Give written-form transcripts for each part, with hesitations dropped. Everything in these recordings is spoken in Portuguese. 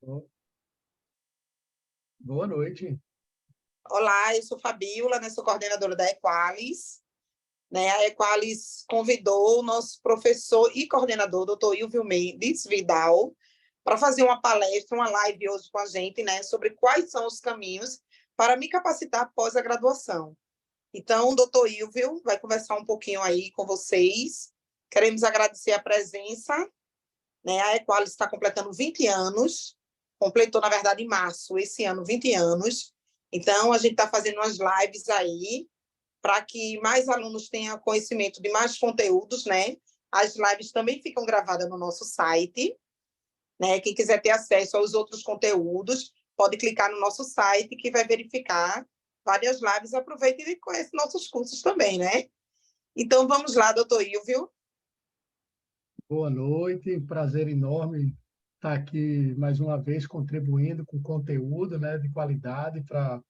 Bo- Boa noite. Olá, eu sou Fabíola, né? Sou coordenadora da Equalis. Né? A Equalis convidou o nosso professor e coordenador, doutor Ilvio Mendes Vidal, para fazer uma palestra, uma live hoje com a gente, né? Sobre quais são os caminhos para me capacitar após a graduação. Então, o doutor Ilvio vai conversar um pouquinho aí com vocês. Queremos agradecer a presença, né? A Equalis está completando 20 anos, completou, na verdade, em março, esse ano, 20 anos. Então, a gente está fazendo umas lives aí para que mais alunos tenham conhecimento de mais conteúdos, né? As lives também ficam gravadas no nosso site, né? Quem quiser ter acesso aos outros conteúdos, pode clicar no nosso site que vai verificar várias lives. Aproveite e conheça nossos cursos também, né? Então, vamos lá, doutor Ilvio. Boa noite. Prazer enorme estar aqui mais uma vez contribuindo com conteúdo, né, de qualidade para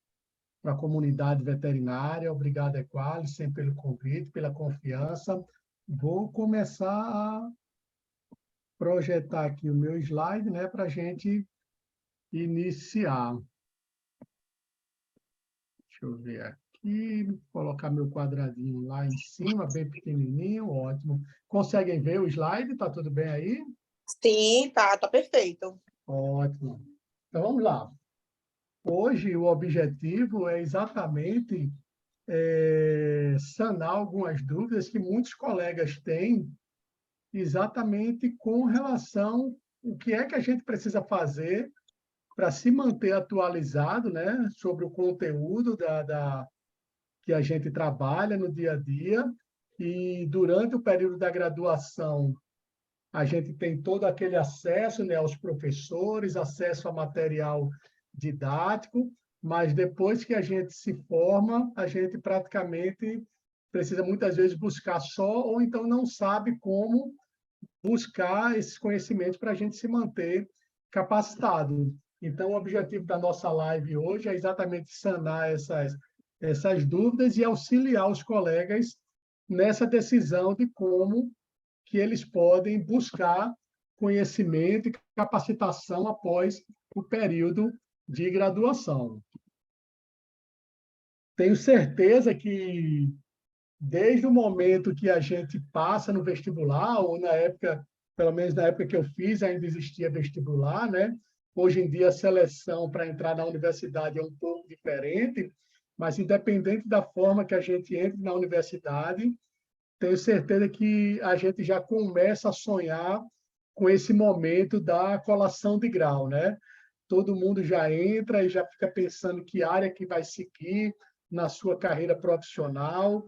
a comunidade veterinária. Obrigado, Equalis, sempre pelo convite, pela confiança. Vou começar a projetar aqui o meu slide, né, para a gente iniciar. Deixa eu ver aqui, colocar meu quadradinho lá em cima, bem pequenininho, ótimo. Conseguem ver o slide? Está tudo bem aí? Sim, tá perfeito. Ótimo. Então, vamos lá. Hoje, o objetivo é exatamente sanar algumas dúvidas que muitos colegas têm exatamente com relação o que é que a gente precisa fazer para se manter atualizado, né, sobre o conteúdo que a gente trabalha no dia a dia. E durante o período da graduação, a gente tem todo aquele acesso, né, aos professores, acesso a material didático, mas depois que a gente se forma, a gente praticamente precisa muitas vezes buscar só, ou então não sabe como buscar esses conhecimentos para a gente se manter capacitado. Então, o objetivo da nossa live hoje é exatamente sanar essas dúvidas e auxiliar os colegas nessa decisão de como que eles podem buscar conhecimento e capacitação após o período de graduação. Tenho certeza que, desde o momento que a gente passa no vestibular, ou na época, pelo menos na época que eu fiz, ainda existia vestibular, né? Hoje em dia, a seleção para entrar na universidade é um pouco diferente, mas independente da forma que a gente entre na universidade, tenho certeza que a gente já começa a sonhar com esse momento da colação de grau, né? Todo mundo já entra e já fica pensando que área que vai seguir na sua carreira profissional.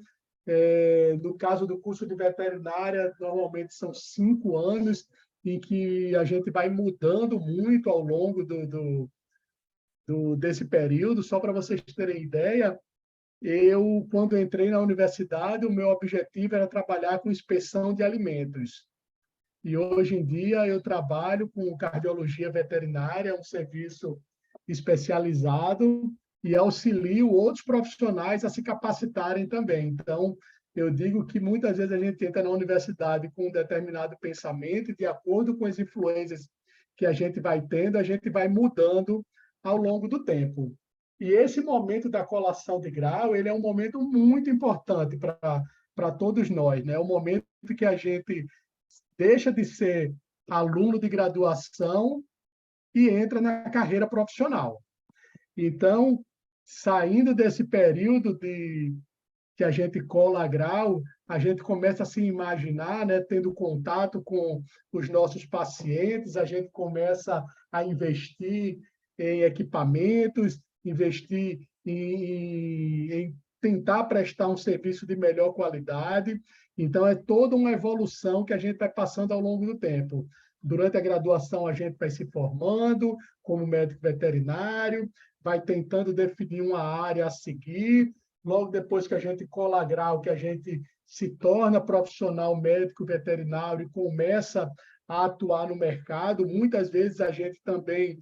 No caso do curso de veterinária, normalmente são 5 anos em que a gente vai mudando muito ao longo desse período. Só para vocês terem ideia, quando entrei na universidade, o meu objetivo era trabalhar com inspeção de alimentos. E hoje em dia eu trabalho com cardiologia veterinária, um serviço especializado, e auxilio outros profissionais a se capacitarem também. Então, eu digo que muitas vezes a gente entra na universidade com um determinado pensamento e, de acordo com as influências que a gente vai tendo, a gente vai mudando ao longo do tempo. E esse momento da colação de grau, ele é um momento muito importante para todos nós, né? É um momento que a gente deixa de ser aluno de graduação e entra na carreira profissional. Então, saindo desse período que a gente cola grau, a gente começa a se imaginar, né, tendo contato com os nossos pacientes, a gente começa a investir em equipamentos, investir em tentar prestar um serviço de melhor qualidade. Então, é toda uma evolução que a gente vai passando ao longo do tempo. Durante a graduação, a gente vai se formando como médico veterinário, vai tentando definir uma área a seguir. Logo depois que a gente cola grau, que a gente se torna profissional médico veterinário e começa a atuar no mercado, muitas vezes a gente também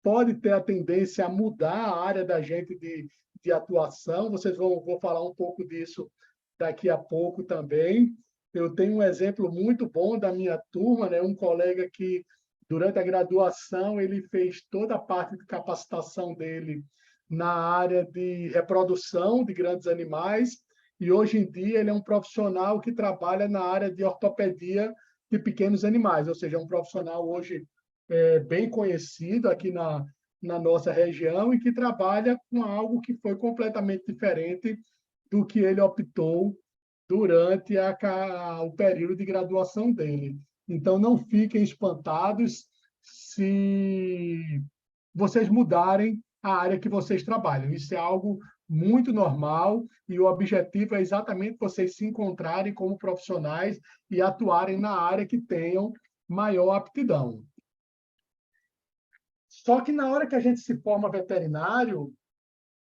pode ter a tendência a mudar a área da gente de atuação. Vou falar um pouco disso daqui a pouco também. Eu tenho um exemplo muito bom da minha turma, né? Um colega que Durante a graduação, ele fez toda a parte de capacitação dele na área de reprodução de grandes animais, e hoje em dia ele é um profissional que trabalha na área de ortopedia de pequenos animais, ou seja, é um profissional hoje bem conhecido aqui na nossa região e que trabalha com algo que foi completamente diferente do que ele optou durante o período de graduação dele. Então, não fiquem espantados se vocês mudarem a área que vocês trabalham. Isso é algo muito normal e o objetivo é exatamente vocês se encontrarem como profissionais e atuarem na área que tenham maior aptidão. Só que na hora que a gente se forma veterinário,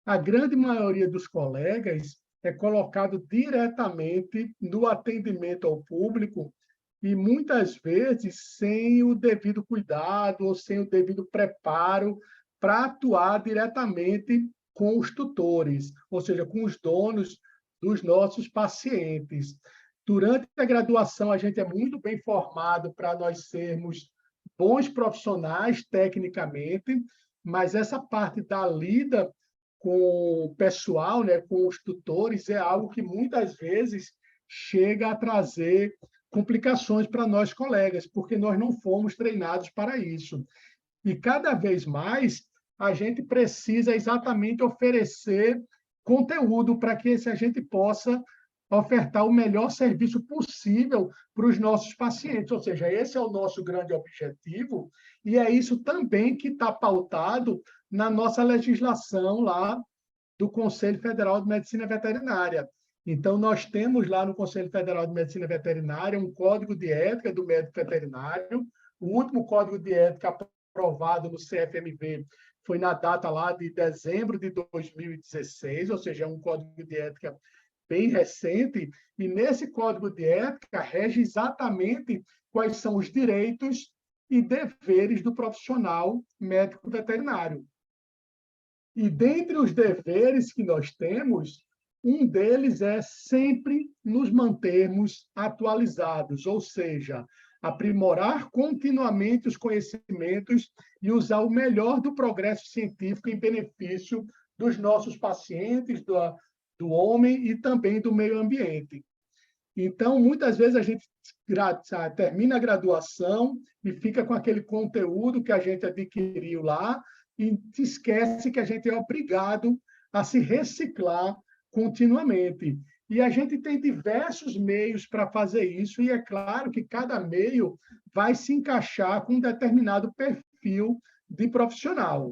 a grande maioria dos colegas é colocado diretamente no atendimento ao público e muitas vezes sem o devido cuidado ou sem o devido preparo para atuar diretamente com os tutores, ou seja, com os donos dos nossos pacientes. Durante a graduação, a gente é muito bem formado para nós sermos bons profissionais tecnicamente, mas essa parte da lida com o pessoal, né, com os tutores, é algo que muitas vezes chega a trazer complicações para nós colegas, porque nós não fomos treinados para isso. E cada vez mais a gente precisa exatamente oferecer conteúdo para que a gente possa ofertar o melhor serviço possível para os nossos pacientes. Ou seja, esse é o nosso grande objetivo e é isso também que está pautado na nossa legislação lá do Conselho Federal de Medicina Veterinária. Então, nós temos lá no Conselho Federal de Medicina Veterinária um código de ética do médico veterinário. O último código de ética aprovado no CFMV foi na data lá de dezembro de 2016, ou seja, é um código de ética bem recente, e nesse código de ética rege exatamente quais são os direitos e deveres do profissional médico veterinário. E dentre os deveres que nós temos, um deles é sempre nos mantermos atualizados, ou seja, aprimorar continuamente os conhecimentos e usar o melhor do progresso científico em benefício dos nossos pacientes, do homem e também do meio ambiente. Então, muitas vezes a gente termina a graduação e fica com aquele conteúdo que a gente adquiriu lá e esquece que a gente é obrigado a se reciclar continuamente. E a gente tem diversos meios para fazer isso, e é claro que cada meio vai se encaixar com um determinado perfil de profissional.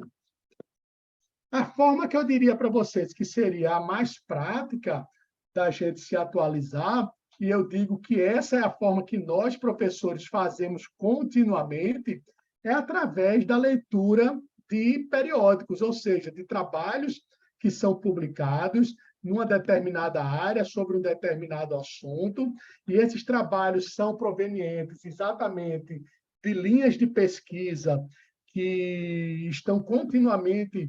A forma que eu diria para vocês que seria a mais prática da gente se atualizar, e eu digo que essa é a forma que nós, professores, fazemos continuamente, é através da leitura de periódicos, ou seja, de trabalhos que são publicados numa determinada área, sobre um determinado assunto, e esses trabalhos são provenientes exatamente de linhas de pesquisa que estão continuamente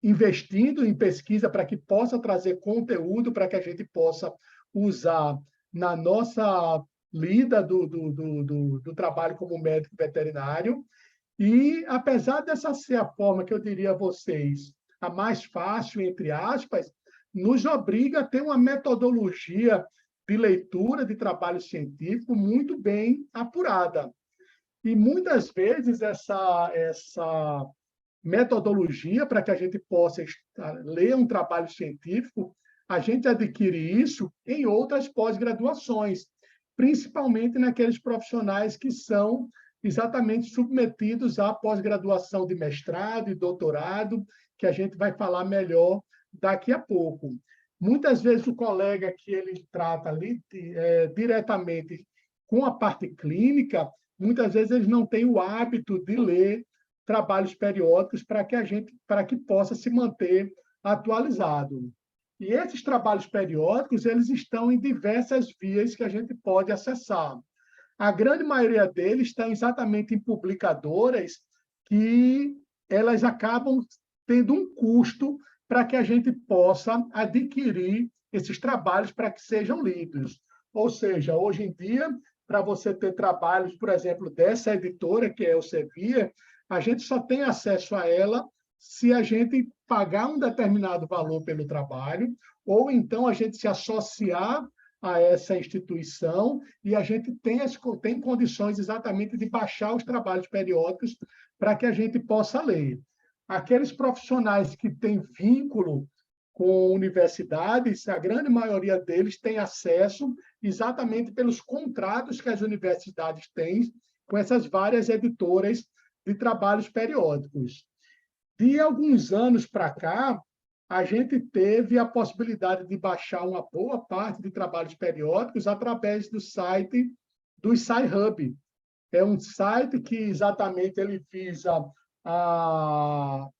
investindo em pesquisa para que possa trazer conteúdo para que a gente possa usar na nossa lida do trabalho como médico veterinário. E, apesar dessa ser a forma que eu diria a vocês, a mais fácil, entre aspas, nos obriga a ter uma metodologia de leitura de trabalho científico muito bem apurada. E, muitas vezes, essa metodologia para que a gente possa ler um trabalho científico, a gente adquire isso em outras pós-graduações, principalmente naqueles profissionais que são exatamente submetidos à pós-graduação de mestrado e doutorado, que a gente vai falar melhor daqui a pouco. Muitas vezes o colega que ele trata ali diretamente com a parte clínica, muitas vezes eles não têm o hábito de ler trabalhos periódicos para que possa se manter atualizado. E esses trabalhos periódicos, eles estão em diversas vias que a gente pode acessar. A grande maioria deles está exatamente em publicadoras que elas acabam tendo um custo para que a gente possa adquirir esses trabalhos para que sejam lidos. Ou seja, hoje em dia, para você ter trabalhos, por exemplo, dessa editora, que é o Elsevier, a gente só tem acesso a ela se a gente pagar um determinado valor pelo trabalho, ou então a gente se associar a essa instituição e a gente tem condições exatamente de baixar os trabalhos periódicos para que a gente possa ler. Aqueles profissionais que têm vínculo com universidades, a grande maioria deles tem acesso exatamente pelos contratos que as universidades têm com essas várias editoras de trabalhos periódicos. De alguns anos para cá, a gente teve a possibilidade de baixar uma boa parte de trabalhos periódicos através do site do SciHub. É um site que exatamente ele visa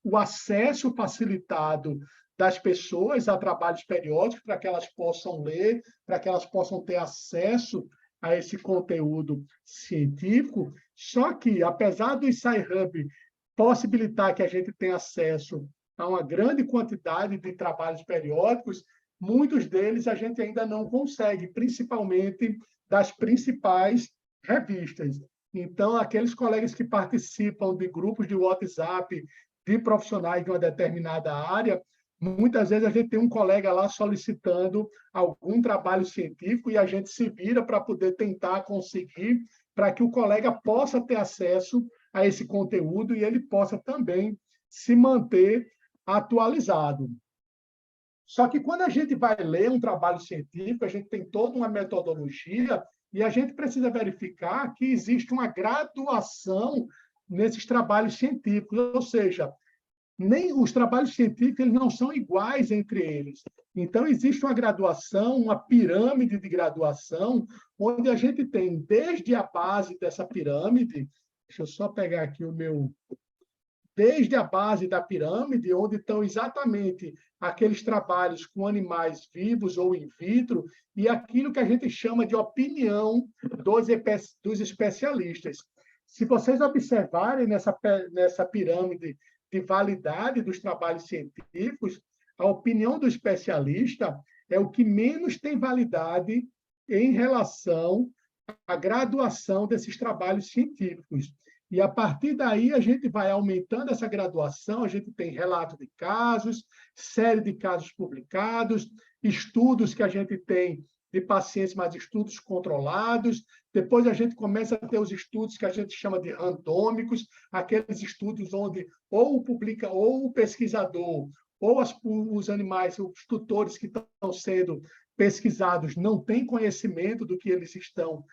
o acesso facilitado das pessoas a trabalhos periódicos para que elas possam ler, para que elas possam ter acesso a esse conteúdo científico. Só que, apesar do SciHub possibilitar que a gente tenha acesso a uma grande quantidade de trabalhos periódicos, muitos deles a gente ainda não consegue, principalmente das principais revistas. Então, aqueles colegas que participam de grupos de WhatsApp de profissionais de uma determinada área, muitas vezes a gente tem um colega lá solicitando algum trabalho científico e a gente se vira para poder tentar conseguir para que o colega possa ter acesso a esse conteúdo e ele possa também se manter atualizado. Só que quando a gente vai ler um trabalho científico, a gente tem toda uma metodologia e a gente precisa verificar que existe uma graduação nesses trabalhos científicos, ou seja, nem os trabalhos científicos eles não são iguais entre eles. Então, existe uma graduação, uma pirâmide de graduação, onde a gente tem, desde a base dessa pirâmide, deixa eu só pegar aqui o meu... Desde a base da pirâmide, onde estão exatamente aqueles trabalhos com animais vivos ou in vitro, e aquilo que a gente chama de opinião dos especialistas. Se vocês observarem nessa pirâmide de validade dos trabalhos científicos, a opinião do especialista é o que menos tem validade em relação à graduação desses trabalhos científicos. E, a partir daí, a gente vai aumentando essa graduação, a gente tem relato de casos, série de casos publicados, estudos que a gente tem de pacientes, mas estudos controlados. Depois, a gente começa a ter os estudos que a gente chama de randômicos, aqueles estudos onde ou o pesquisador, ou os animais, os tutores que estão sendo pesquisados não têm conhecimento do que eles estão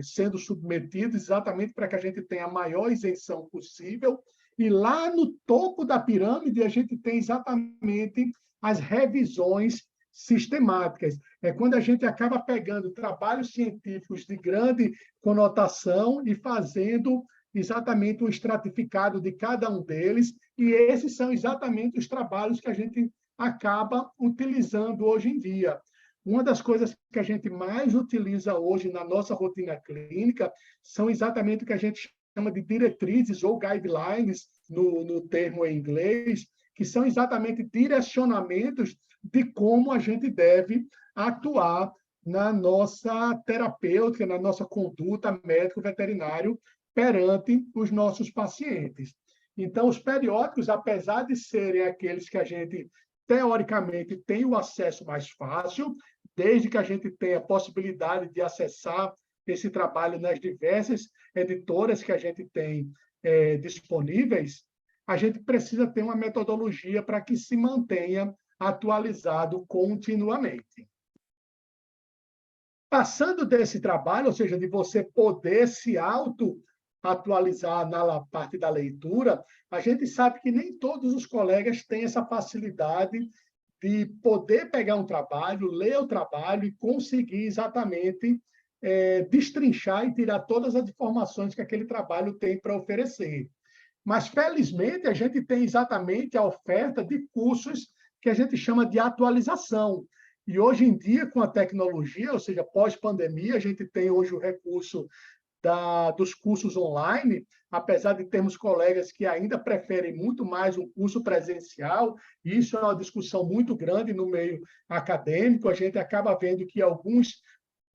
sendo submetidos, exatamente para que a gente tenha a maior isenção possível. E lá no topo da pirâmide, a gente tem exatamente as revisões sistemáticas. É quando a gente acaba pegando trabalhos científicos de grande conotação e fazendo exatamente um estratificado de cada um deles, e esses são exatamente os trabalhos que a gente acaba utilizando hoje em dia. Uma das coisas que a gente mais utiliza hoje na nossa rotina clínica são exatamente o que a gente chama de diretrizes ou guidelines, no termo em inglês, que são exatamente direcionamentos de como a gente deve atuar na nossa terapêutica, na nossa conduta médico-veterinário perante os nossos pacientes. Então, os periódicos, apesar de serem aqueles que a gente, teoricamente, tem o acesso mais fácil, desde que a gente tenha a possibilidade de acessar esse trabalho nas diversas editoras que a gente tem disponíveis, a gente precisa ter uma metodologia para que se mantenha atualizado continuamente. Passando desse trabalho, ou seja, de você poder se auto-atualizar na parte da leitura, a gente sabe que nem todos os colegas têm essa facilidade de poder pegar um trabalho, ler o trabalho e conseguir exatamente destrinchar e tirar todas as informações que aquele trabalho tem para oferecer. Mas, felizmente, a gente tem exatamente a oferta de cursos que a gente chama de atualização. E, hoje em dia, com a tecnologia, ou seja, pós-pandemia, a gente tem hoje o recurso dos cursos online, apesar de termos colegas que ainda preferem muito mais um curso presencial, e isso é uma discussão muito grande no meio acadêmico, a gente acaba vendo que alguns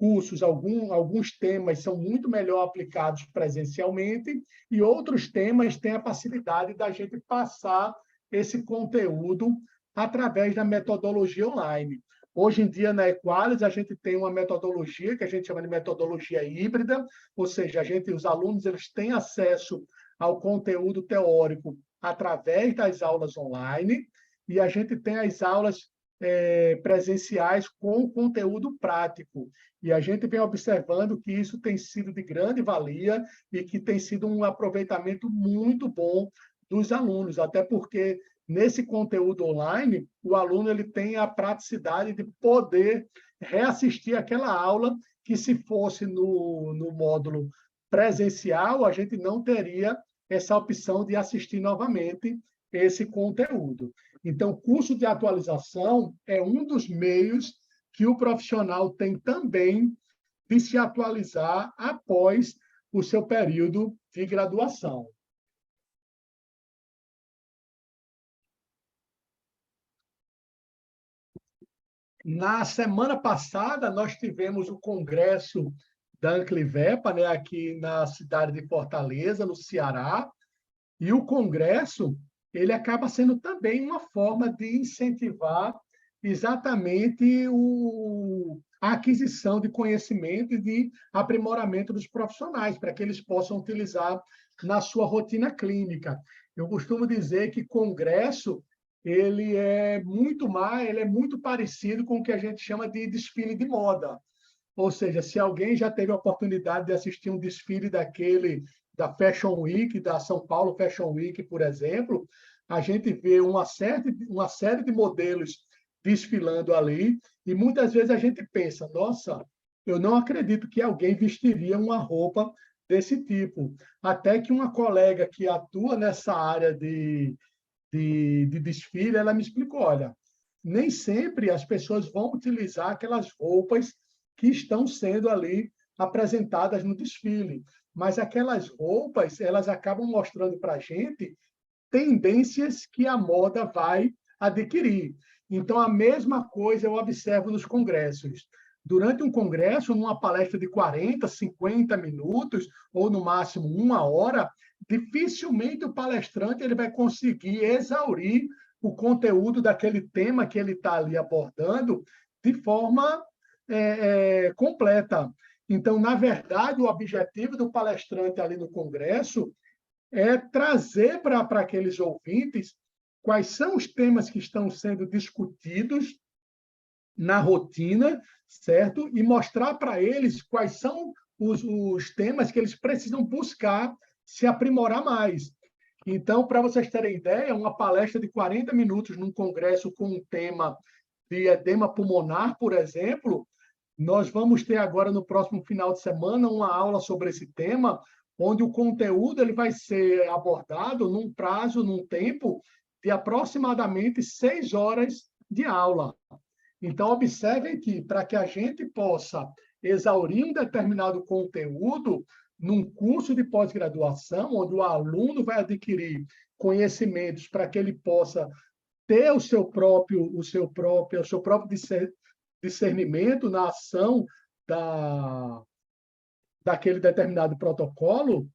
cursos, alguns temas são muito melhor aplicados presencialmente e outros temas têm a facilidade da gente passar esse conteúdo através da metodologia online. Hoje em dia, na Equalis, a gente tem uma metodologia que a gente chama de metodologia híbrida, ou seja, os alunos eles têm acesso ao conteúdo teórico através das aulas online e a gente tem as aulas presenciais com conteúdo prático. E a gente vem observando que isso tem sido de grande valia e que tem sido um aproveitamento muito bom dos alunos, até porque nesse conteúdo online, o aluno ele tem a praticidade de poder reassistir aquela aula que, se fosse no módulo presencial, a gente não teria essa opção de assistir novamente esse conteúdo. Então, o curso de atualização é um dos meios que o profissional tem também de se atualizar após o seu período de graduação. Na semana passada, nós tivemos o congresso da Anclivepa, né, aqui na cidade de Fortaleza, no Ceará, e o congresso ele acaba sendo também uma forma de incentivar exatamente a aquisição de conhecimento e de aprimoramento dos profissionais, para que eles possam utilizar na sua rotina clínica. Eu costumo dizer que congresso ele é muito parecido com o que a gente chama de desfile de moda. Ou seja, se alguém já teve a oportunidade de assistir um desfile da Fashion Week, da São Paulo Fashion Week, por exemplo, a gente vê uma série de modelos desfilando ali, e muitas vezes a gente pensa, nossa, eu não acredito que alguém vestiria uma roupa desse tipo. Até que uma colega que atua nessa área de desfile, ela me explicou, olha, nem sempre as pessoas vão utilizar aquelas roupas que estão sendo ali apresentadas no desfile, mas aquelas roupas, elas acabam mostrando para a gente tendências que a moda vai adquirir. Então, a mesma coisa eu observo nos congressos. Durante um congresso, numa palestra de 40, 50 minutos, ou no máximo 1 hora, dificilmente o palestrante ele vai conseguir exaurir o conteúdo daquele tema que ele está ali abordando de forma completa. Então, na verdade, o objetivo do palestrante ali no congresso é trazer para aqueles ouvintes quais são os temas que estão sendo discutidos na rotina, certo? E mostrar para eles quais são os temas que eles precisam buscar se aprimorar mais. Então, para vocês terem ideia, uma palestra de 40 minutos num congresso com um tema de edema pulmonar, por exemplo, nós vamos ter agora, no próximo final de semana, uma aula sobre esse tema, onde o conteúdo ele vai ser abordado num prazo, num tempo de aproximadamente 6 horas de aula. Então, observem que, para que a gente possa exaurir um determinado conteúdo num curso de pós-graduação, onde o aluno vai adquirir conhecimentos para que ele possa ter o seu próprio discernimento na ação daquele determinado protocolo,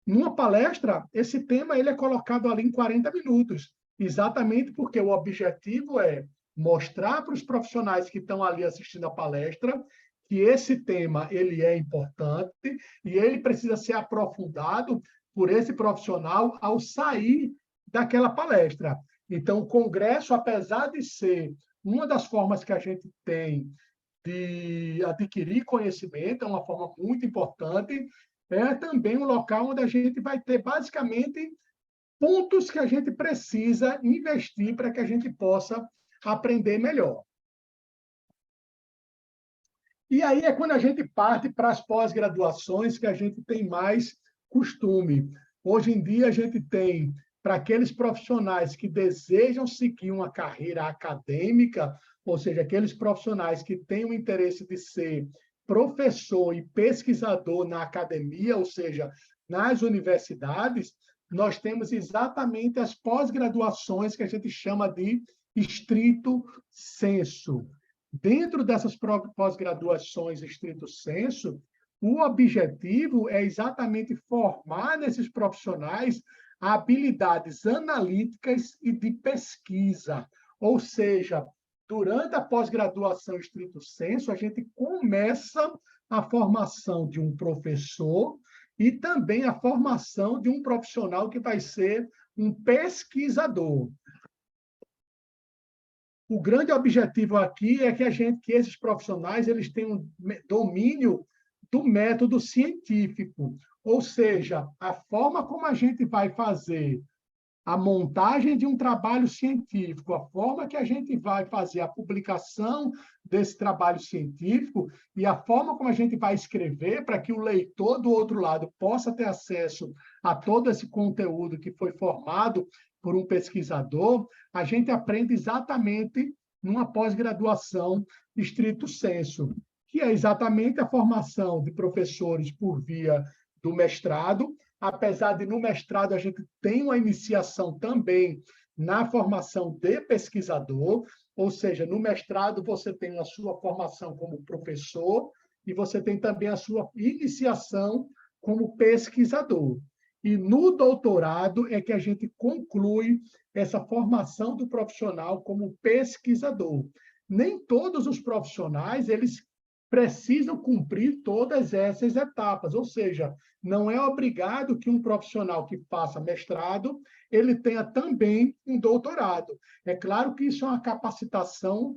numa palestra, esse tema ele é colocado ali em 40 minutos, exatamente porque o objetivo é mostrar para os profissionais que estão ali assistindo a palestra que esse tema ele é importante e ele precisa ser aprofundado por esse profissional ao sair daquela palestra. Então, o congresso, apesar de ser uma das formas que a gente tem de adquirir conhecimento, é uma forma muito importante, é também um local onde a gente vai ter, basicamente, pontos que a gente precisa investir para que a gente possa aprender melhor. E aí é quando a gente parte para as pós-graduações que a gente tem mais costume. Hoje em dia, a gente tem, para aqueles profissionais que desejam seguir uma carreira acadêmica, ou seja, aqueles profissionais que têm o interesse de ser professor e pesquisador na academia, ou seja, nas universidades, nós temos exatamente as pós-graduações que a gente chama de estrito sensu. Dentro dessas pós-graduações estrito sensu, o objetivo é exatamente formar nesses profissionais habilidades analíticas e de pesquisa. Ou seja, durante a pós-graduação estrito sensu, a gente começa a formação de um professor e também a formação de um profissional que vai ser um pesquisador. O grande objetivo aqui é que esses profissionais eles tenham um domínio do método científico, ou seja, a forma como a gente vai fazer a montagem de um trabalho científico, a forma que a gente vai fazer a publicação desse trabalho científico e a forma como a gente vai escrever para que o leitor do outro lado possa ter acesso a todo esse conteúdo que foi formado por um pesquisador, a gente aprende exatamente numa pós-graduação estrito sensu, que é exatamente a formação de professores por via do mestrado, apesar de no mestrado a gente tem uma iniciação também na formação de pesquisador, ou seja, no mestrado você tem a sua formação como professor e você tem também a sua iniciação como pesquisador. E no doutorado é que a gente conclui essa formação do profissional como pesquisador. Nem todos os profissionais eles precisam cumprir todas essas etapas, ou seja, não é obrigado que um profissional que faça mestrado ele tenha também um doutorado. É claro que isso é uma capacitação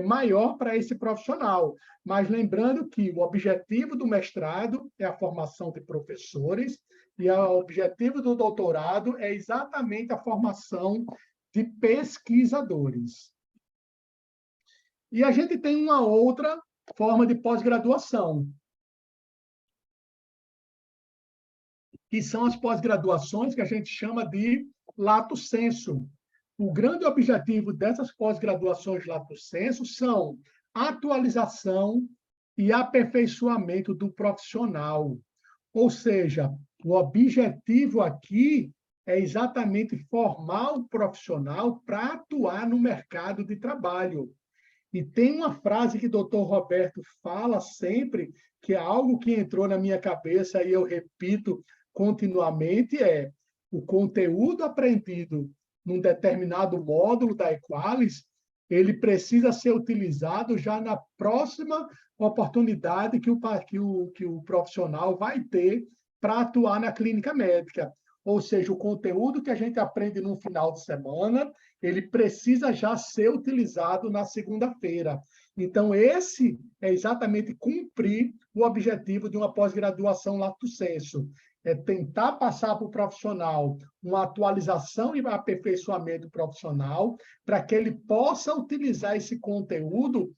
maior para esse profissional, mas lembrando que o objetivo do mestrado é a formação de professores e o objetivo do doutorado é exatamente a formação de pesquisadores. E a gente tem uma outra forma de pós-graduação, que são as pós-graduações que a gente chama de lato sensu. O grande objetivo dessas pós-graduações lato sensu são atualização e aperfeiçoamento do profissional. Ou seja, o objetivo aqui é exatamente formar o profissional para atuar no mercado de trabalho. E tem uma frase que o doutor Roberto fala sempre, que é algo que entrou na minha cabeça e eu repito continuamente, é o conteúdo aprendido num determinado módulo da Equalis, ele precisa ser utilizado já na próxima oportunidade que o profissional vai ter para atuar na clínica médica. Ou seja, o conteúdo que a gente aprende no final de semana, ele precisa já ser utilizado na segunda-feira. Então, esse é exatamente cumprir o objetivo de uma pós-graduação lato sensu. É tentar passar para o profissional uma atualização e aperfeiçoamento profissional para que ele possa utilizar esse conteúdo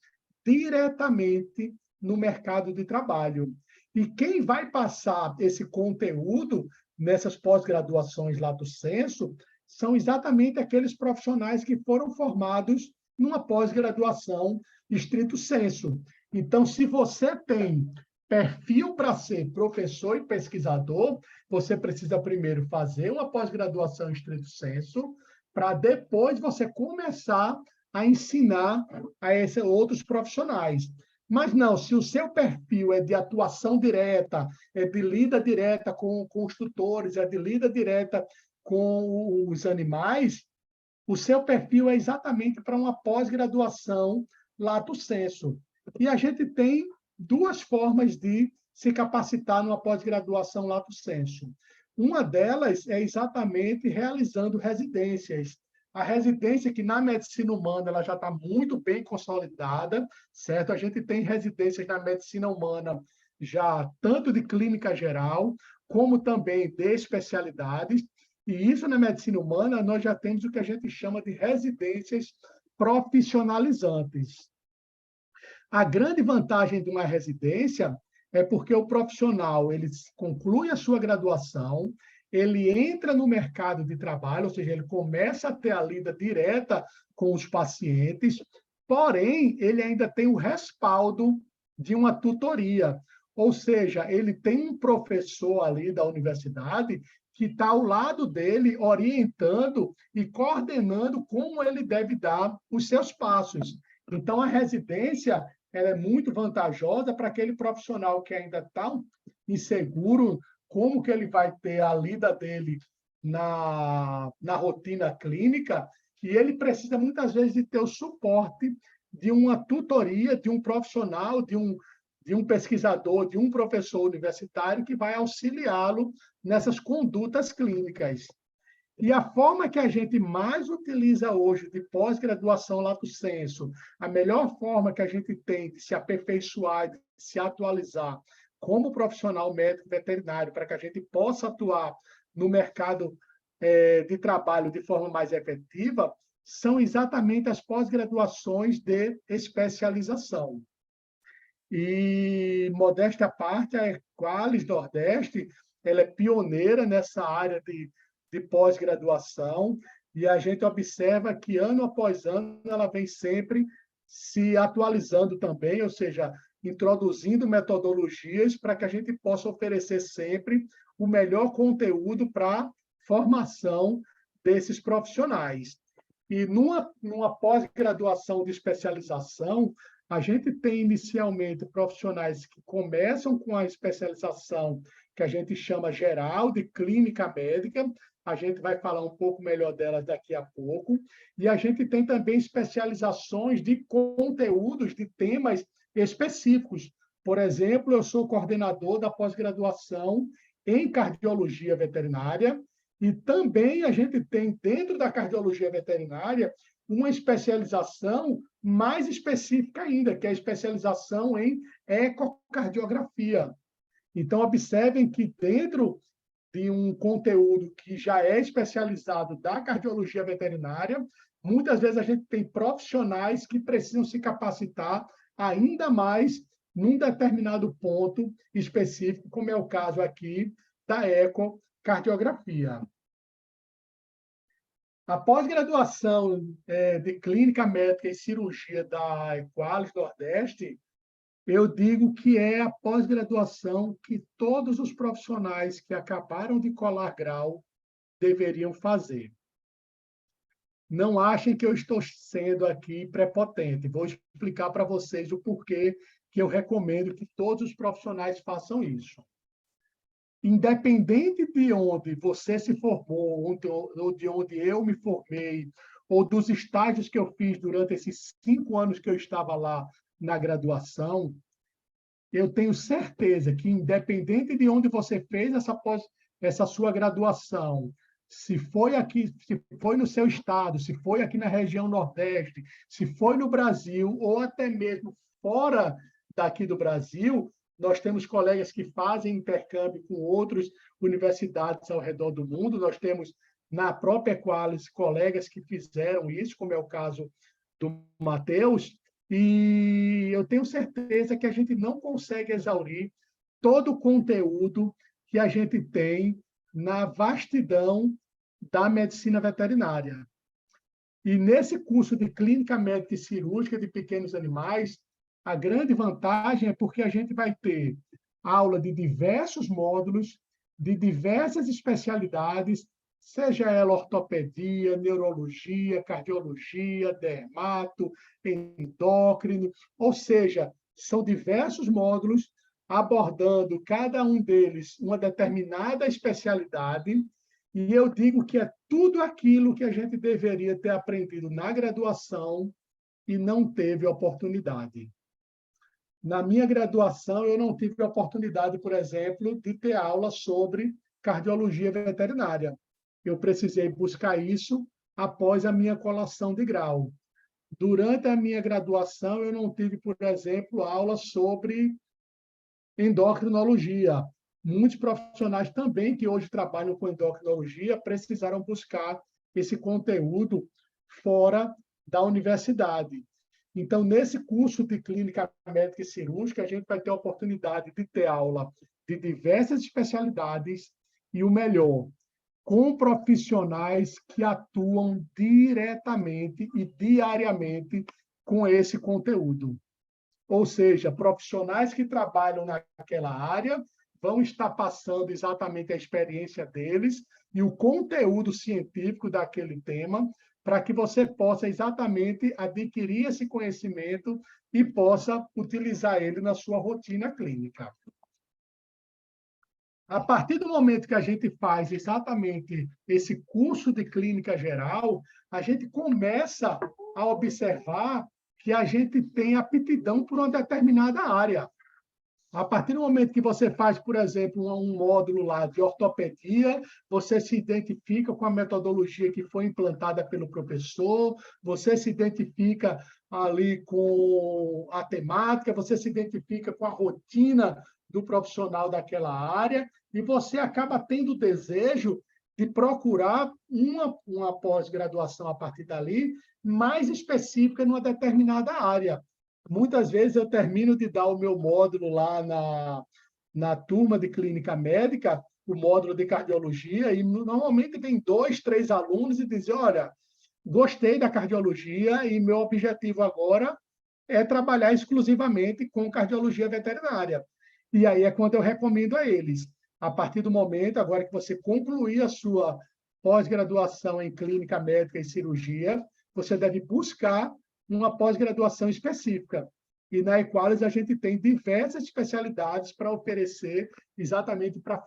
diretamente no mercado de trabalho. E quem vai passar esse conteúdo nessas pós-graduações lato sensu são exatamente aqueles profissionais que foram formados numa pós-graduação estrito sensu. Então, se você tem perfil para ser professor e pesquisador, você precisa primeiro fazer uma pós-graduação estrito sensu, para depois você começar a ensinar a esses outros profissionais. Mas não, se o seu perfil é de atuação direta, é de lida direta com os tutores, é de lida direta com os animais, o seu perfil é exatamente para uma pós-graduação lato sensu. E a gente tem duas formas de se capacitar numa pós-graduação lato sensu. Uma delas é exatamente realizando residências. A residência que na medicina humana ela já está muito bem consolidada, certo? A gente tem residências na medicina humana já tanto de clínica geral, como também de especialidades, e isso na medicina humana nós já temos o que a gente chama de residências profissionalizantes. A grande vantagem de uma residência é porque o profissional ele conclui a sua graduação, ele entra no mercado de trabalho, ou seja, ele começa a ter a lida direta com os pacientes, porém, ele ainda tem o respaldo de uma tutoria, ou seja, ele tem um professor ali da universidade que está ao lado dele, orientando e coordenando como ele deve dar os seus passos. Então, a residência ela é muito vantajosa para aquele profissional que ainda está inseguro, como que ele vai ter a lida dele na rotina clínica, e ele precisa, muitas vezes, de ter o suporte de uma tutoria, de um profissional, de um pesquisador, de um professor universitário que vai auxiliá-lo nessas condutas clínicas. E a forma que a gente mais utiliza hoje de pós-graduação lato sensu, a melhor forma que a gente tem de se aperfeiçoar, de se atualizar como profissional médico veterinário, para que a gente possa atuar no mercado de trabalho de forma mais efetiva, são exatamente as pós-graduações de especialização. E, modéstia à parte, a Equalis Nordeste ela é pioneira nessa área de pós-graduação, e a gente observa que, ano após ano, ela vem sempre se atualizando também, ou seja, introduzindo metodologias para que a gente possa oferecer sempre o melhor conteúdo para a formação desses profissionais. E numa pós-graduação de especialização, a gente tem inicialmente profissionais que começam com a especialização que a gente chama geral de clínica médica, a gente vai falar um pouco melhor delas daqui a pouco, e a gente tem também especializações de conteúdos, de temas específicos. Por exemplo, eu sou coordenador da pós-graduação em cardiologia veterinária, e também a gente tem, dentro da cardiologia veterinária, uma especialização mais específica ainda, que é a especialização em ecocardiografia. Então, observem que dentro de um conteúdo que já é especializado da cardiologia veterinária, muitas vezes a gente tem profissionais que precisam se capacitar ainda mais num determinado ponto específico, como é o caso aqui da ecocardiografia. A pós-graduação de clínica médica e cirurgia da Equalis Nordeste, eu digo que é a pós-graduação que todos os profissionais que acabaram de colar grau deveriam fazer. Não achem que eu estou sendo aqui prepotente. Vou explicar para vocês o porquê que eu recomendo que todos os profissionais façam isso. Independente de onde você se formou, ou de onde eu me formei, ou dos estágios que eu fiz durante esses 5 anos que eu estava lá na graduação, eu tenho certeza que, independente de onde você fez essa sua graduação, se foi aqui, se foi no seu estado, se foi aqui na região Nordeste, se foi no Brasil, ou até mesmo fora daqui do Brasil, nós temos colegas que fazem intercâmbio com outras universidades ao redor do mundo, nós temos na própria Equalis colegas que fizeram isso, como é o caso do Matheus, e eu tenho certeza que a gente não consegue exaurir todo o conteúdo que a gente tem na vastidão da medicina veterinária. E nesse curso de clínica médica e cirúrgica de pequenos animais, a grande vantagem é porque a gente vai ter aula de diversos módulos, de diversas especialidades, seja ela ortopedia, neurologia, cardiologia, dermato, endócrino, ou seja, são diversos módulos abordando cada um deles uma determinada especialidade, e eu digo que é tudo aquilo que a gente deveria ter aprendido na graduação e não teve oportunidade. Na minha graduação, eu não tive a oportunidade, por exemplo, de ter aula sobre cardiologia veterinária. Eu precisei buscar isso após a minha colação de grau. Durante a minha graduação, eu não tive, por exemplo, aula sobre endocrinologia. Muitos profissionais também que hoje trabalham com endocrinologia precisaram buscar esse conteúdo fora da universidade. Então, nesse curso de clínica médica e cirúrgica, a gente vai ter a oportunidade de ter aula de diversas especialidades e, o melhor, com profissionais que atuam diretamente e diariamente com esse conteúdo. Ou seja, profissionais que trabalham naquela área vão estar passando exatamente a experiência deles e o conteúdo científico daquele tema para que você possa exatamente adquirir esse conhecimento e possa utilizar ele na sua rotina clínica. A partir do momento que a gente faz exatamente esse curso de clínica geral, a gente começa a observar que a gente tem aptidão por uma determinada área. A partir do momento que você faz, por exemplo, um módulo lá de ortopedia, você se identifica com a metodologia que foi implantada pelo professor, você se identifica ali com a temática, você se identifica com a rotina do profissional daquela área, e você acaba tendo o desejo de procurar uma pós-graduação a partir dali, mais específica numa determinada área. Muitas vezes eu termino de dar o meu módulo lá na turma de clínica médica, o módulo de cardiologia, e normalmente vem 2, 3 alunos e dizem, olha, gostei da cardiologia e meu objetivo agora é trabalhar exclusivamente com cardiologia veterinária. E aí é quando eu recomendo a eles, a partir do momento, agora que você concluir a sua pós-graduação em clínica médica e cirurgia, você deve buscar uma pós-graduação específica. E na Equalis a gente tem diversas especialidades para oferecer, exatamente para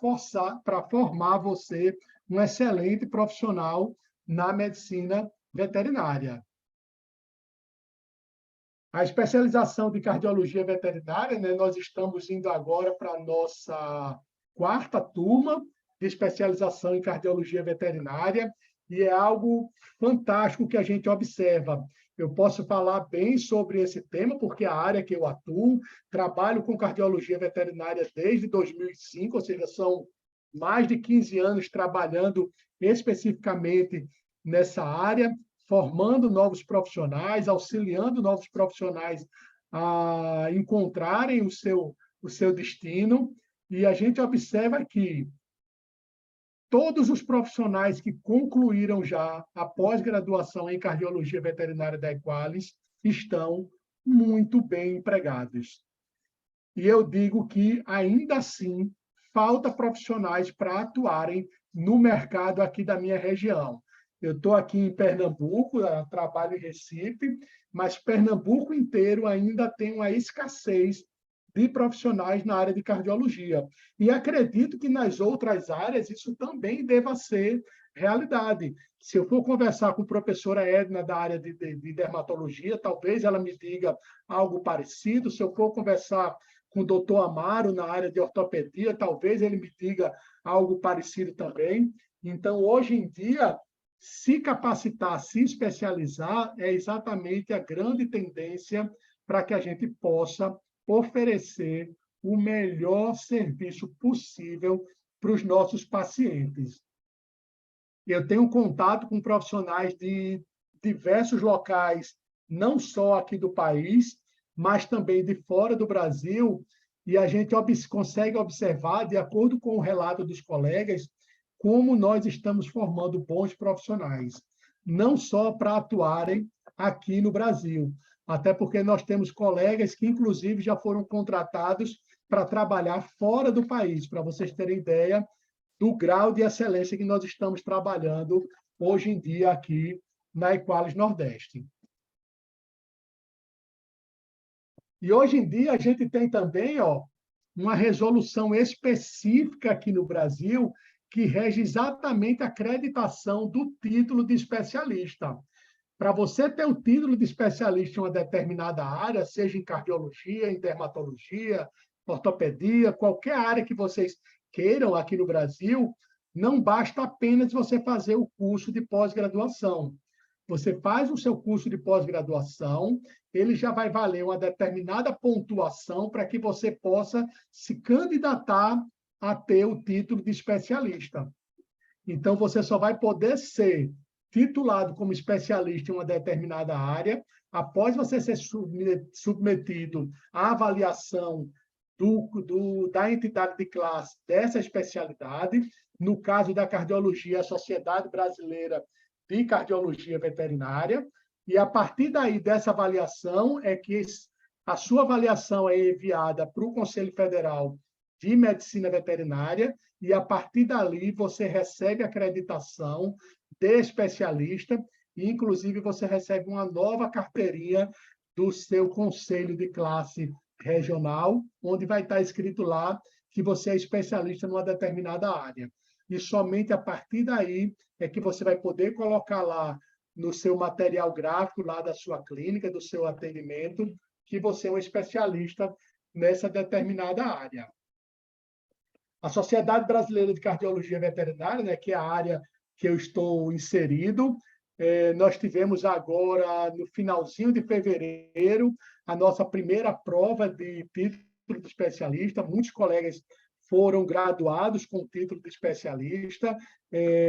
formar você um excelente profissional na medicina veterinária. A especialização de cardiologia veterinária, né, nós estamos indo agora para a nossa 4ª turma de especialização em cardiologia veterinária, e é algo fantástico que a gente observa. Eu posso falar bem sobre esse tema, porque é a área que eu atuo, trabalho com cardiologia veterinária desde 2005, ou seja, são mais de 15 anos trabalhando especificamente nessa área, formando novos profissionais, auxiliando novos profissionais a encontrarem o seu destino, e a gente observa que todos os profissionais que concluíram já a pós-graduação em cardiologia veterinária da Equalis estão muito bem empregados. E eu digo que, ainda assim, falta profissionais para atuarem no mercado aqui da minha região. Eu estou aqui em Pernambuco, trabalho em Recife, mas Pernambuco inteiro ainda tem uma escassez de profissionais na área de cardiologia. E acredito que nas outras áreas isso também deva ser realidade. Se eu for conversar com a professora Edna da área de dermatologia, talvez ela me diga algo parecido. Se eu for conversar com o doutor Amaro na área de ortopedia, talvez ele me diga algo parecido também. Então, hoje em dia, se capacitar, se especializar, é exatamente a grande tendência para que a gente possa oferecer o melhor serviço possível para os nossos pacientes. Eu tenho contato com profissionais de diversos locais, não só aqui do país, mas também de fora do Brasil, e a gente consegue observar, de acordo com o relato dos colegas, como nós estamos formando bons profissionais, não só para atuarem aqui no Brasil, até porque nós temos colegas que, inclusive, já foram contratados para trabalhar fora do país, para vocês terem ideia do grau de excelência que nós estamos trabalhando hoje em dia aqui na Equalis Nordeste. E hoje em dia a gente tem também uma resolução específica aqui no Brasil que rege exatamente a acreditação do título de especialista. Para você ter o título de especialista em uma determinada área, seja em cardiologia, em dermatologia, ortopedia, qualquer área que vocês queiram aqui no Brasil, não basta apenas você fazer o curso de pós-graduação. Você faz o seu curso de pós-graduação, ele já vai valer uma determinada pontuação para que você possa se candidatar a ter o título de especialista. Então, você só vai poder ser titulado como especialista em uma determinada área após você ser submetido à avaliação da entidade de classe dessa especialidade. No caso da cardiologia, a Sociedade Brasileira de Cardiologia Veterinária, e a partir daí, dessa avaliação, é que a sua avaliação é enviada para o Conselho Federal de Medicina Veterinária, e a partir dali você recebe a acreditação de especialista, e, inclusive, você recebe uma nova carteirinha do seu conselho de classe regional, onde vai estar escrito lá que você é especialista numa determinada área. E somente a partir daí é que você vai poder colocar lá no seu material gráfico, lá da sua clínica, do seu atendimento, que você é um especialista nessa determinada área. A Sociedade Brasileira de Cardiologia Veterinária, né, que é a área que eu estou inserido, nós tivemos agora, no finalzinho de fevereiro, a nossa primeira prova de título de especialista. Muitos colegas foram graduados com título de especialista,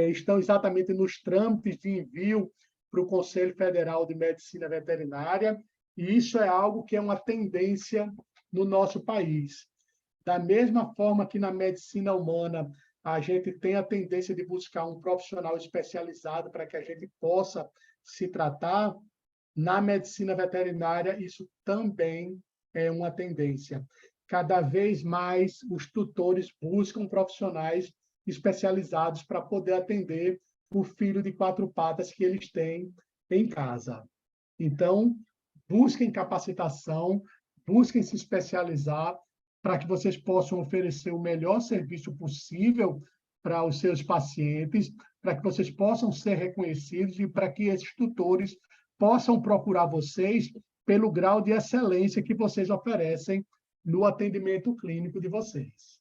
estão exatamente nos trâmites de envio para o Conselho Federal de Medicina Veterinária, e isso é algo que é uma tendência no nosso país. Da mesma forma que na medicina humana a gente tem a tendência de buscar um profissional especializado para que a gente possa se tratar, na medicina veterinária isso também é uma tendência. Cada vez mais os tutores buscam profissionais especializados para poder atender o filho de 4 patas que eles têm em casa. Então, busquem capacitação, busquem se especializar para que vocês possam oferecer o melhor serviço possível para os seus pacientes, para que vocês possam ser reconhecidos e para que esses tutores possam procurar vocês pelo grau de excelência que vocês oferecem no atendimento clínico de vocês.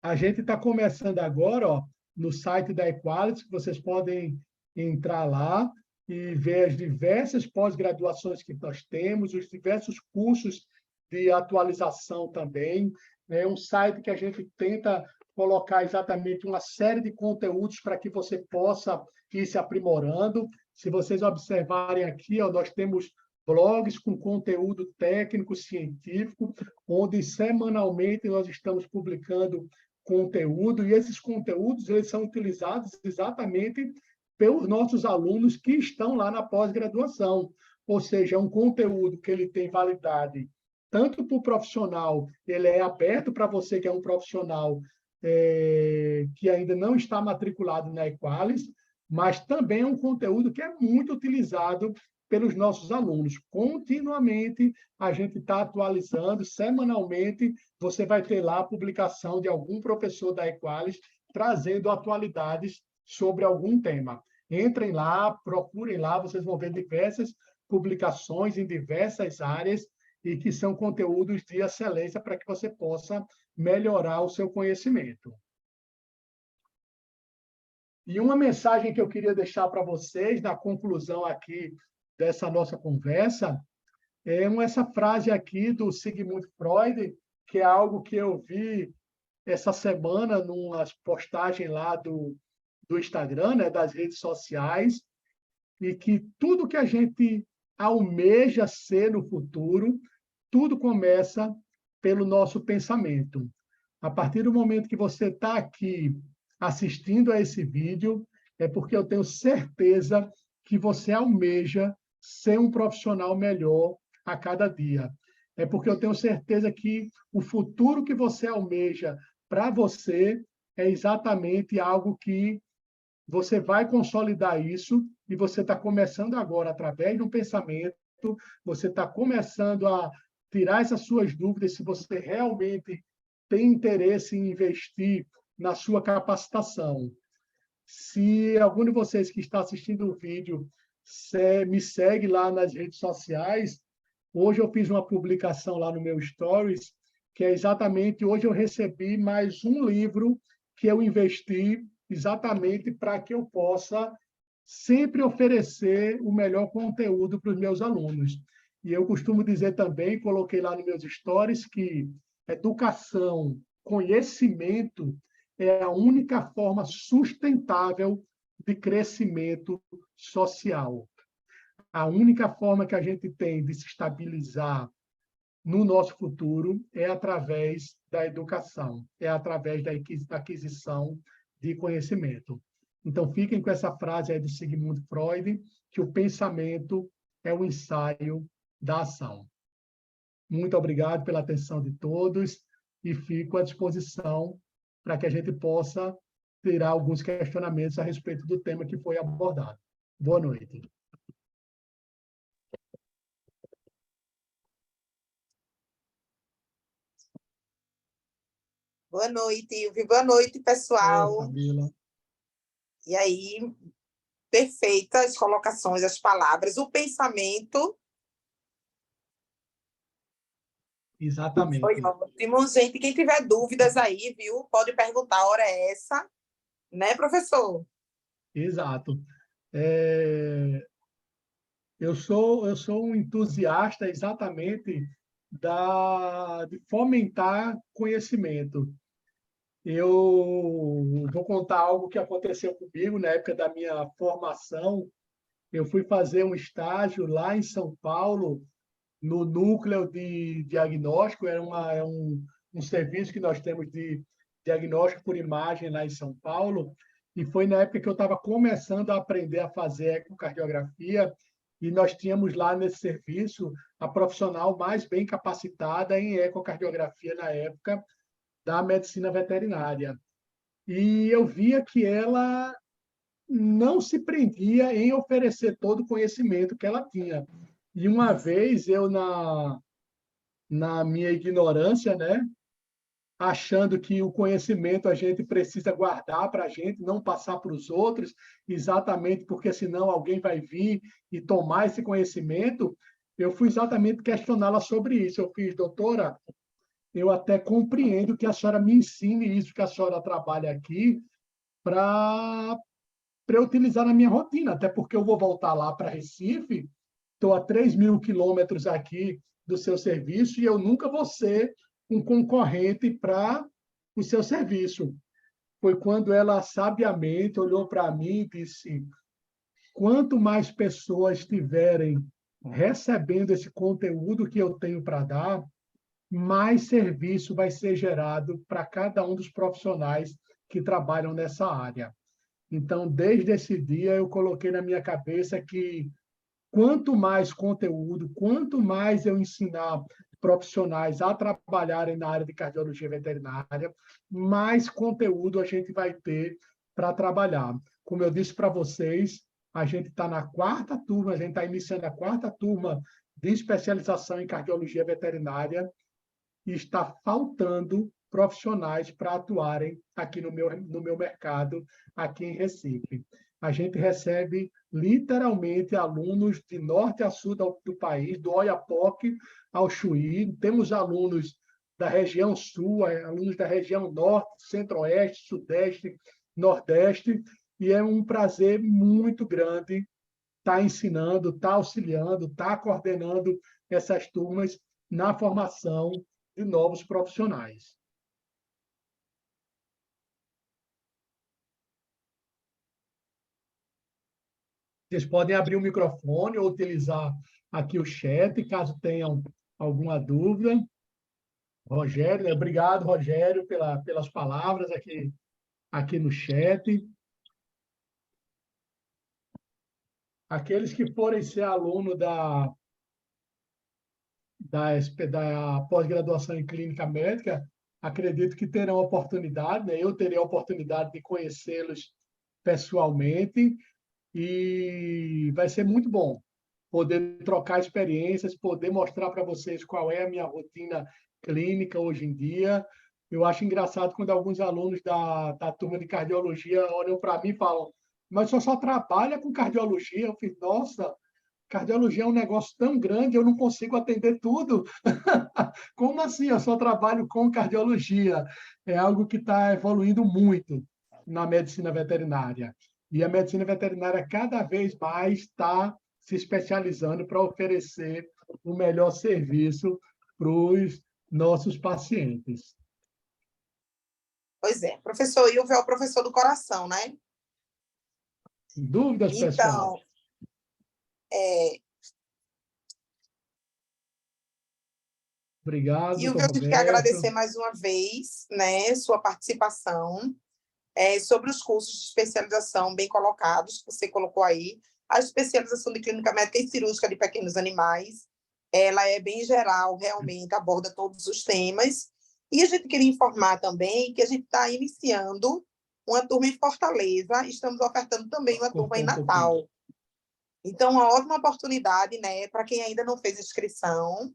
A gente está começando agora, ó, no site da Equalis, que vocês podem entrar lá e ver as diversas pós-graduações que nós temos, os diversos cursos de atualização também. É um site que a gente tenta colocar exatamente uma série de conteúdos para que você possa ir se aprimorando. Se vocês observarem aqui, ó, nós temos blogs com conteúdo técnico, científico, onde semanalmente nós estamos publicando conteúdo, e esses conteúdos eles são utilizados exatamente pelos nossos alunos que estão lá na pós-graduação. Ou seja, é um conteúdo que ele tem validade tanto para o profissional, ele é aberto para você que é um profissional que ainda não está matriculado na Equalis, mas também é um conteúdo que é muito utilizado pelos nossos alunos. Continuamente, a gente está atualizando, semanalmente, você vai ter lá a publicação de algum professor da Equalis trazendo atualidades sobre algum tema. Entrem lá, procurem lá, vocês vão ver diversas publicações em diversas áreas e que são conteúdos de excelência para que você possa melhorar o seu conhecimento. E uma mensagem que eu queria deixar para vocês, na conclusão aqui dessa nossa conversa, é essa frase aqui do Sigmund Freud, que é algo que eu vi essa semana numa postagem lá do Instagram, né, das redes sociais, e que tudo que a gente almeja ser no futuro, tudo começa pelo nosso pensamento. A partir do momento que você está aqui assistindo a esse vídeo, é porque eu tenho certeza que você almeja ser um profissional melhor a cada dia. É porque eu tenho certeza que o futuro que você almeja para você é exatamente algo que você vai consolidar isso, e você está começando agora, através do pensamento, você está começando a tirar essas suas dúvidas se você realmente tem interesse em investir na sua capacitação. Se algum de vocês que está assistindo o vídeo me segue lá nas redes sociais, hoje eu fiz uma publicação lá no meu Stories, que é exatamente, hoje eu recebi mais um livro que eu investi exatamente para que eu possa sempre oferecer o melhor conteúdo para os meus alunos. E eu costumo dizer também, coloquei lá nos meus stories, que educação, conhecimento é a única forma sustentável de crescimento social. A única forma que a gente tem de se estabilizar no nosso futuro é através da educação, é através da aquisição de conhecimento. Então, fiquem com essa frase aí do Sigmund Freud, que o pensamento é o ensaio da ação. Muito obrigado pela atenção de todos e fico à disposição para que a gente possa terá alguns questionamentos a respeito do tema que foi abordado. Boa noite. Boa noite, Ilvi. Boa noite, pessoal. Oi, Fabíola. E aí, perfeitas as colocações, as palavras, o pensamento. Exatamente. Foi ótimo, gente. Quem tiver dúvidas aí, viu, pode perguntar, a hora é essa, né, professor? Exato. Eu sou um entusiasta exatamente de fomentar conhecimento. Eu vou contar algo que aconteceu comigo na época da minha formação. Eu fui fazer um estágio lá em São Paulo, no núcleo de diagnóstico. É um serviço que nós temos de diagnóstico por imagem lá em São Paulo. E foi na época que eu estava começando a aprender a fazer ecocardiografia, e nós tínhamos lá nesse serviço a profissional mais bem capacitada em ecocardiografia na época da medicina veterinária. E eu via que ela não se prendia em oferecer todo o conhecimento que ela tinha. E uma vez eu, na minha ignorância, né, achando que o conhecimento a gente precisa guardar para a gente, não passar para os outros, exatamente porque senão alguém vai vir e tomar esse conhecimento, eu fui exatamente questioná-la sobre isso. Eu fiz, doutora, eu até compreendo que a senhora me ensine isso que a senhora trabalha aqui para eu utilizar na minha rotina, até porque eu vou voltar lá para Recife, estou a 3.000 quilômetros aqui do seu serviço e eu nunca vou ser um concorrente para o seu serviço. Foi quando ela sabiamente olhou para mim e disse: quanto mais pessoas estiverem recebendo esse conteúdo que eu tenho para dar, mais serviço vai ser gerado para cada um dos profissionais que trabalham nessa área. Então, desde esse dia, eu coloquei na minha cabeça que quanto mais conteúdo, quanto mais eu ensinar profissionais a trabalharem na área de cardiologia veterinária, mais conteúdo a gente vai ter para trabalhar. Como eu disse para vocês, a gente está na quarta turma, a gente está iniciando a quarta turma de especialização em cardiologia veterinária, e está faltando profissionais para atuarem aqui no meu mercado, aqui em Recife. A gente recebe literalmente alunos de norte a sul do país, do Oiapoque ao Chuí. Temos alunos da região sul, alunos da região norte, centro-oeste, sudeste, nordeste, e é um prazer muito grande estar ensinando, estar auxiliando, estar coordenando essas turmas na formação de novos profissionais. Vocês podem abrir o microfone ou utilizar aqui o chat, caso tenham alguma dúvida. Rogério, obrigado, Rogério, pelas palavras aqui no chat. Aqueles que forem ser aluno da pós-graduação em clínica médica, acredito que terão oportunidade, né? Eu terei a oportunidade de conhecê-los pessoalmente, e vai ser muito bom poder trocar experiências, poder mostrar para vocês qual é a minha rotina clínica hoje em dia. Eu acho engraçado quando alguns alunos da turma de cardiologia olham para mim e falam: mas você só trabalha com cardiologia? Eu fiz, nossa, cardiologia é um negócio tão grande, eu não consigo atender tudo. Como assim? Eu só trabalho com cardiologia. É algo que está evoluindo muito na medicina veterinária. E a medicina veterinária cada vez mais está se especializando para oferecer o melhor serviço para os nossos pacientes. Pois é, professor Ilva é o professor do coração, né? Dúvidas, pessoal? Então, Obrigado, Ilva, doutor eu tive que Roberto. agradecer mais uma vez, né, sua participação sobre os cursos de especialização bem colocados, que você colocou aí. A especialização de clínica médica e cirúrgica de pequenos animais, ela é bem geral, realmente aborda todos os temas. E a gente queria informar também que a gente está iniciando uma turma em Fortaleza, estamos ofertando também uma turma em Natal. pouquinho. Então, uma ótima oportunidade, né, para quem ainda não fez inscrição,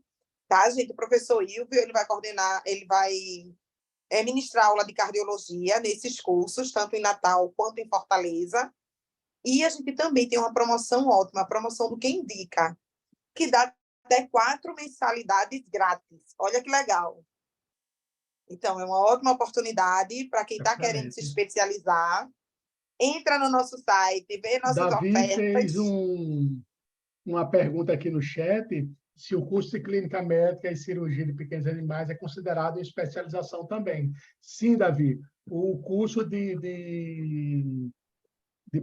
tá, gente? O professor Ilvio, ele vai coordenar, ele vai ministrar aula de cardiologia nesses cursos, tanto em Natal quanto em Fortaleza. E a gente também tem uma promoção ótima, a promoção do Quem Indica, que dá até 4 mensalidades grátis. Olha que legal. Então, é uma ótima oportunidade para quem está querendo se especializar. Entra no nosso site, vê nossas Davi fez ofertas. uma pergunta aqui no chat, se o curso de clínica médica e cirurgia de pequenos animais é considerado especialização também. Sim, Davi, o curso de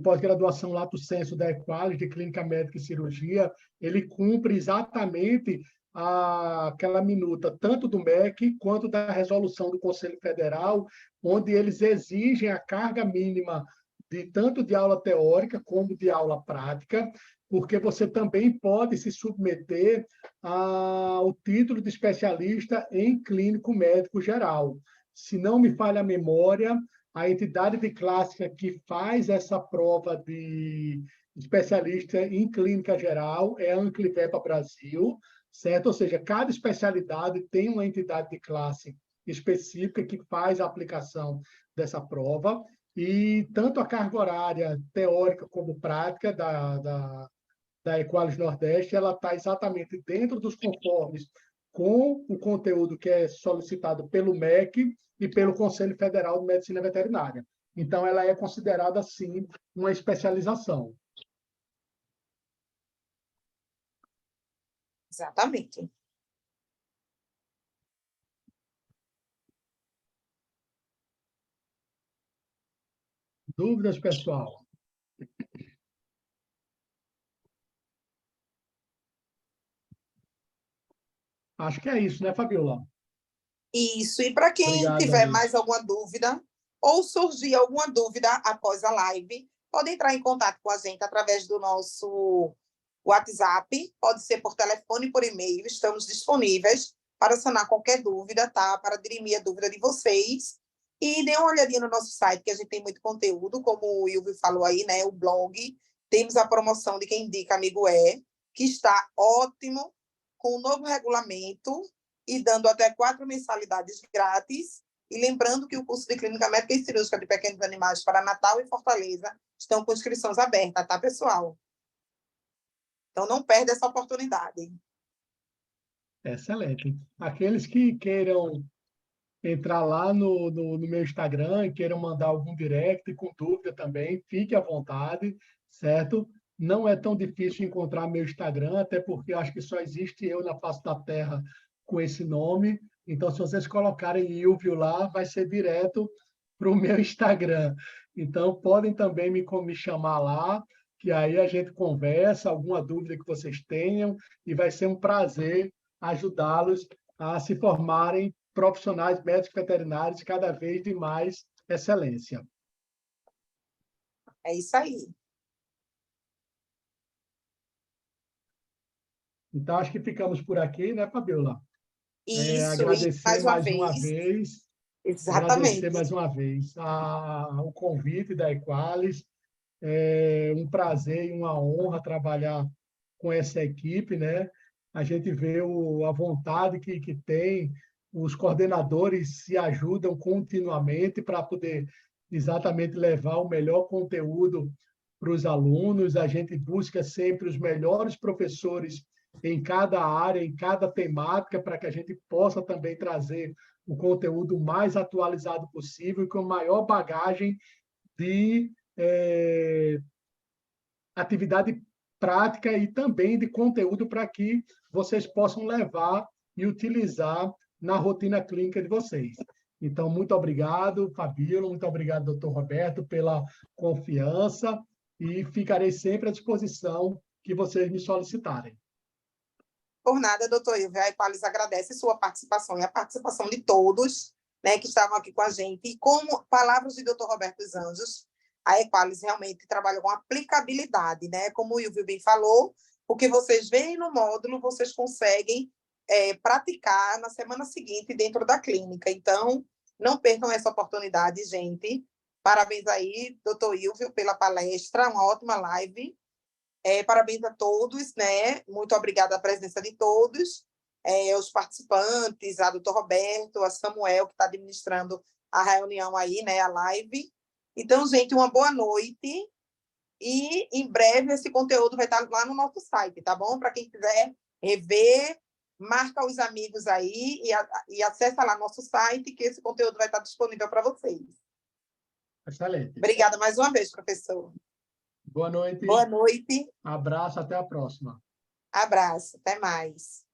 pós-graduação Lato Sensu da Equalis, de clínica médica e cirurgia, ele cumpre exatamente aquela minuta, tanto do MEC quanto da resolução do Conselho Federal, onde eles exigem a carga mínima de tanto de aula teórica como de aula prática, porque você também pode se submeter ao título de especialista em clínico médico geral. Se não me falha a memória, a entidade de clássica que faz essa prova de especialista em clínica geral é a Anclivepa Brasil, certo? Ou seja, cada especialidade tem uma entidade de classe específica que faz a aplicação dessa prova, e tanto a carga horária teórica como prática da Equalis Nordeste, ela está exatamente dentro dos conformes com o conteúdo que é solicitado pelo MEC e pelo Conselho Federal de Medicina Veterinária. Então, ela é considerada, sim, uma especialização. Exatamente. Dúvidas, pessoal? Acho que é isso, né, Fabiola? Isso. E para quem Obrigado, tiver Davi. mais alguma dúvida ou surgir alguma dúvida após a live, pode entrar em contato com a gente através do nosso WhatsApp, pode ser por telefone, por e-mail, estamos disponíveis para sanar qualquer dúvida, tá? Para dirimir a dúvida de vocês. E dê uma olhadinha no nosso site, que a gente tem muito conteúdo, como o Ilvio falou aí, né? O blog. Temos a promoção de Quem Indica Amigo que está ótimo, com o novo regulamento e dando até 4 mensalidades grátis. E lembrando que o curso de Clínica Médica e Cirúrgica de Pequenos Animais para Natal e Fortaleza estão com inscrições abertas, tá, pessoal? Então, não perde essa oportunidade. Excelente. Aqueles que queiram entrar lá no meu Instagram, queiram mandar algum direct com dúvida também, fique à vontade, certo? Não é tão difícil encontrar meu Instagram, até porque eu acho que só existe eu na face da Terra com esse nome. Então, se vocês colocarem Ilvio lá, vai ser direto para o meu Instagram. Então, podem também me chamar lá, que aí a gente conversa, alguma dúvida que vocês tenham, e vai ser um prazer ajudá-los a se formarem profissionais médicos veterinários cada vez de mais excelência. É isso aí. Então, acho que ficamos por aqui, né, Fabiola? Isso, e Agradecer mais uma mais uma vez. vez, Exatamente. o convite da Equalis. É um prazer e uma honra trabalhar com essa equipe, né? A gente vê a vontade que tem, os coordenadores se ajudam continuamente para poder exatamente levar o melhor conteúdo para os alunos. A gente busca sempre os melhores professores em cada área, em cada temática, para que a gente possa também trazer o conteúdo mais atualizado possível e com a maior bagagem de atividade prática e também de conteúdo para que vocês possam levar e utilizar na rotina clínica de vocês. Então, muito obrigado, Fabíola, muito obrigado, doutor Roberto, pela confiança e ficarei sempre à disposição que vocês me solicitarem. Por nada, doutor Ilvio. A Equalis agradece sua participação e a participação de todos, né, que estavam aqui com a gente. E como palavras de doutor Roberto dos Anjos, a Equalis realmente trabalha com aplicabilidade, né? Como o Ilvio bem falou, o que vocês veem no módulo, vocês conseguem praticar na semana seguinte dentro da clínica. Então, não percam essa oportunidade, gente, Parabéns aí, doutor Ilvio, pela palestra, uma ótima live. Parabéns a todos, né? Muito obrigada a presença de todos, os participantes, a doutor Roberto, a Samuel, que está administrando a reunião aí, né? A live. Então, gente, uma boa noite. E, em breve, esse conteúdo vai estar lá no nosso site, tá bom? Para quem quiser rever, marca os amigos aí e acessa lá nosso site, que esse conteúdo vai estar disponível para vocês. Excelente. Obrigada mais uma vez, professor. Boa noite. Boa noite. Abraço, até a próxima. Abraço. Até mais.